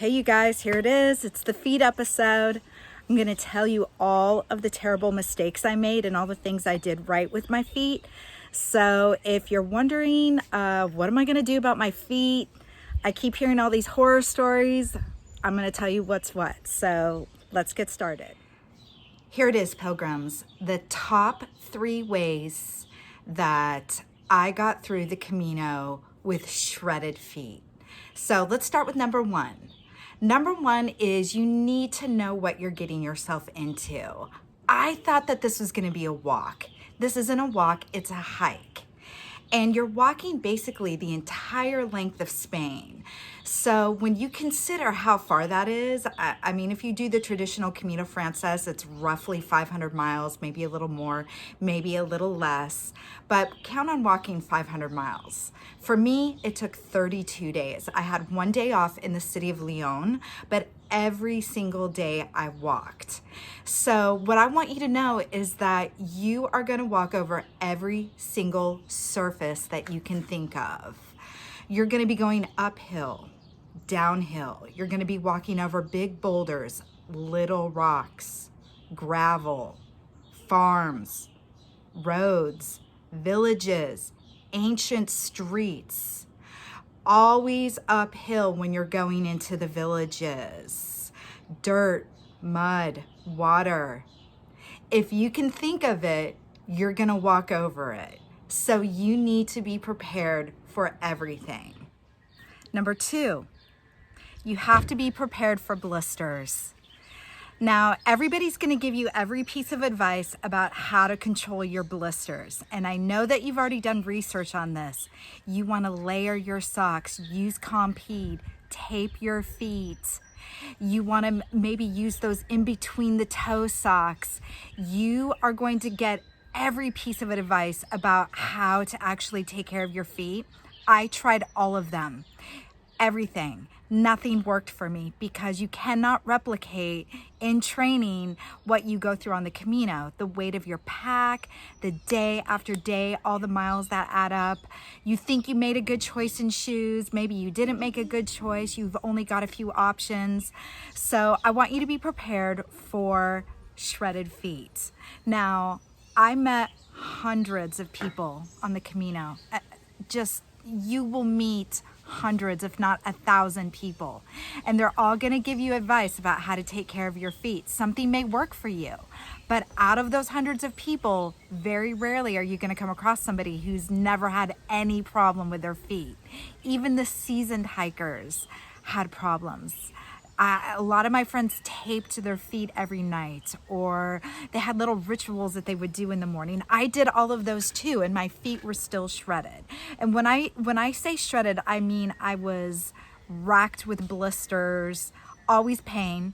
Hey you guys, here it is. It's the feet episode. I'm going to tell you all of the terrible mistakes I made and all the things I did right with my feet. So if you're wondering, what am I going to do about my feet? I keep hearing all these horror stories. I'm going to tell you what's what. So let's get started. Here it is, pilgrims. The top 3 ways that I got through the Camino with shredded feet. So let's start with number 1. Number 1 is you need to know what you're getting yourself into. I thought that this was going to be a walk. This isn't a walk, it's a hike. And you're walking basically the entire length of Spain. So when you consider how far that is, I mean, if you do the traditional Camino Frances, it's roughly 500 miles, maybe a little more, maybe a little less, but count on walking 500 miles. For me, it took 32 days. I had 1 day off in the city of Lyon, but every single day I walked. So what I want you to know is that you are going to walk over every single surface that you can think of. You're going to be going uphill, downhill. You're going to be walking over big boulders, little rocks, gravel, farms, roads, villages, ancient streets. Always uphill when you're going into the villages. Dirt, mud, water. If you can think of it, you're gonna walk over it. So you need to be prepared for everything. Number 2, you have to be prepared for blisters. Now, everybody's going to give you every piece of advice about how to control your blisters. And I know that you've already done research on this. You want to layer your socks, use Compeed, tape your feet. You want to maybe use those in between the toe socks. You are going to get every piece of advice about how to actually take care of your feet. I tried all of them. Everything. Nothing worked for me because you cannot replicate in training what you go through on the Camino. The weight of your pack, the day after day, all the miles that add up. You think you made a good choice in shoes. Maybe you didn't make a good choice. You've only got a few options. So I want you to be prepared for shredded feet. Now, I met hundreds of people on the Camino. You will meet hundreds, if not 1,000 people. And they're all going to give you advice about how to take care of your feet. Something may work for you, but out of those hundreds of people, very rarely are you going to come across somebody who's never had any problem with their feet. Even the seasoned hikers had problems. A lot of my friends taped their feet every night, or they had little rituals that they would do in the morning. I did all of those too, and my feet were still shredded. And when I say shredded, I mean I was racked with blisters, always pain.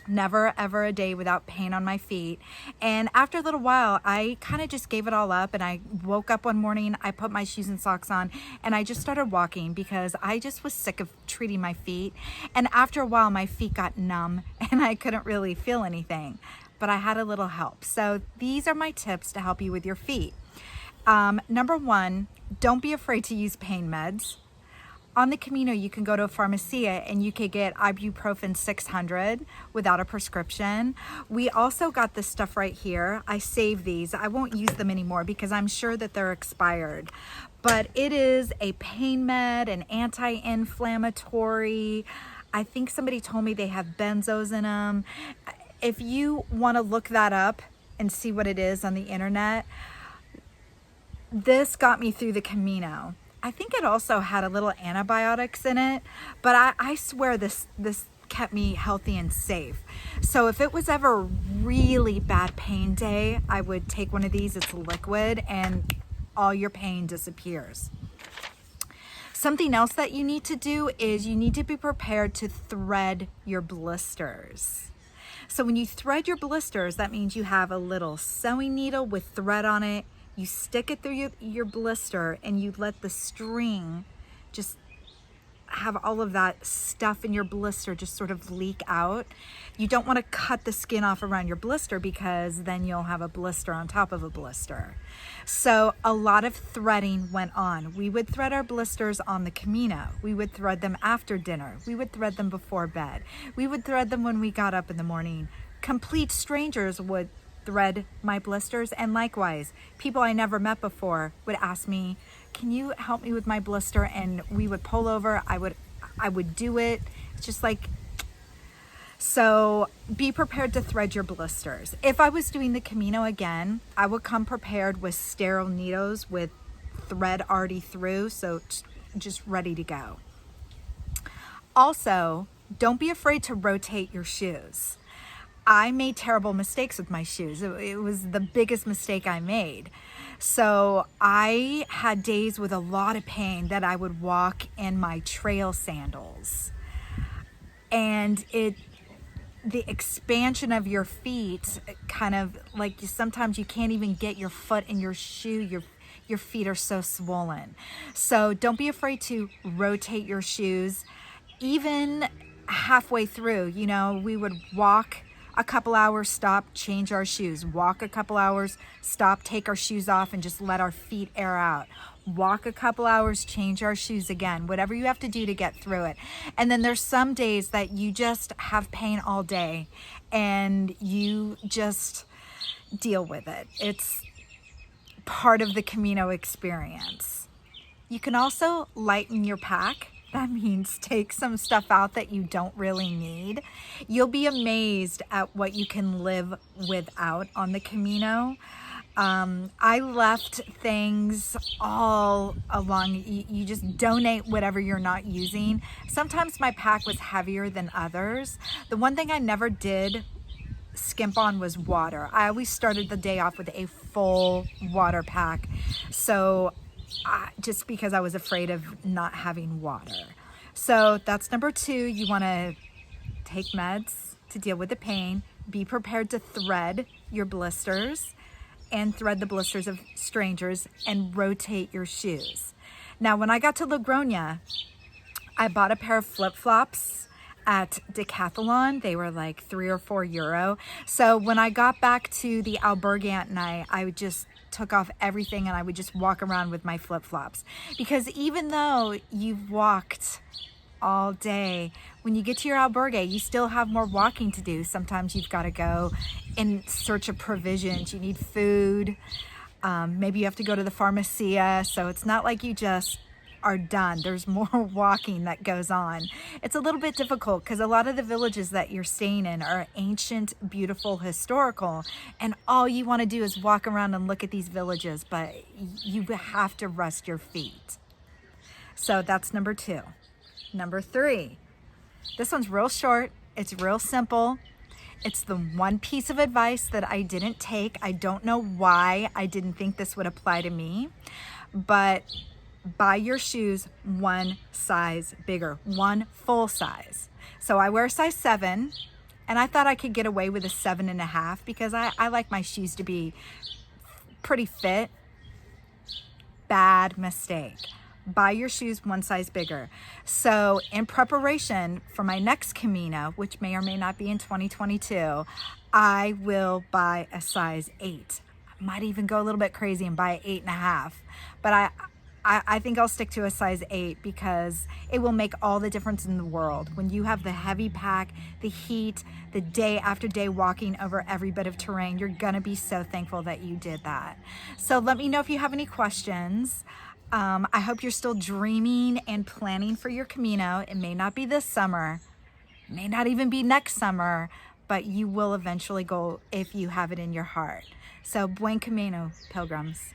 Never ever a day without pain on my feet. And after a little while, I kind of just gave it all up, and I woke up one morning, I put my shoes and socks on, and I just started walking because I just was sick of treating my feet. And after a while, my feet got numb and I couldn't really feel anything, but I had a little help. So these are my tips to help you with your feet. Number 1, don't be afraid to use pain meds. On the Camino, you can go to a pharmacia and you could get ibuprofen 600 without a prescription. We also got this stuff right here. I saved these. I won't use them anymore because I'm sure that they're expired. But it is a pain med, an anti-inflammatory. I think somebody told me they have benzos in them. If you want to look that up and see what it is on the internet, this got me through the Camino. I think it also had a little antibiotics in it, but I swear this kept me healthy and safe. So if it was ever a really bad pain day, I would take one of these. It's liquid and all your pain disappears. Something else that you need to do is you need to be prepared to thread your blisters. So when you thread your blisters, that means you have a little sewing needle with thread on it. You stick it through your blister and you let the string just have all of that stuff in your blister just sort of leak out. You don't want to cut the skin off around your blister because then you'll have a blister on top of a blister. So a lot of threading went on. We would thread our blisters on the Camino. We would thread them after dinner. We would thread them before bed. We would thread them when we got up in the morning. Complete strangers would thread my blisters, and likewise, people I never met before would ask me, can you help me with my blister? And we would pull over. I would do it. It's just like, so be prepared to thread your blisters. If I was doing the Camino again, I would come prepared with sterile needles with thread already through, so just ready to go. Also, don't be afraid to rotate your shoes. I made terrible mistakes with my shoes. It was the biggest mistake I made. So I had days with a lot of pain that I would walk in my trail sandals. And the expansion of your feet, kind of like sometimes you can't even get your foot in your shoe. Your feet are so swollen. So don't be afraid to rotate your shoes. Even halfway through, you know, we would walk a couple hours, stop, change our shoes. Walk a couple hours, stop, take our shoes off and just let our feet air out. Walk a couple hours, change our shoes again. Whatever you have to do to get through it. And then there's some days that you just have pain all day and you just deal with it. It's part of the Camino experience. You can also lighten your pack. That means take some stuff out that you don't really need. You'll be amazed at what you can live without on the Camino. I left things all along. You just donate whatever you're not using. Sometimes my pack was heavier than others. The one thing I never did skimp on was water. I always started the day off with a full water pack. So just because I was afraid of not having water. So that's number 2. You want to take meds to deal with the pain. Be prepared to thread your blisters and thread the blisters of strangers and rotate your shoes. Now, when I got to Logroña, I bought a pair of flip-flops at Decathlon. They were like €3 or €4. So when I got back to the albergue at night, I just took off everything and I would just walk around with my flip-flops. Because even though you've walked all day, when you get to your albergue, you still have more walking to do. Sometimes you've got to go in search of provisions. You need food. Maybe you have to go to the pharmacia. So it's not like you just are done. There's more walking that goes on. It's a little bit difficult because a lot of the villages that you're staying in are ancient, beautiful, historical, and all you want to do is walk around and look at these villages, but you have to rest your feet. So that's number 2. Number 3. This one's real short. It's real simple. It's the one piece of advice that I didn't take. I don't know why I didn't think this would apply to me, but buy your shoes one size bigger, one full size. So I wear a size 7 and I thought I could get away with a 7.5 because I like my shoes to be pretty fit. Bad mistake. Buy your shoes one size bigger. So in preparation for my next Camino, which may or may not be in 2022, I will buy a size 8. I might even go a little bit crazy and buy an 8.5, but I think I'll stick to a size 8 because it will make all the difference in the world. When you have the heavy pack, the heat, the day after day walking over every bit of terrain, you're gonna be so thankful that you did that. So let me know if you have any questions. I hope you're still dreaming and planning for your Camino. It may not be this summer, it may not even be next summer, but you will eventually go if you have it in your heart. So buen Camino, pilgrims.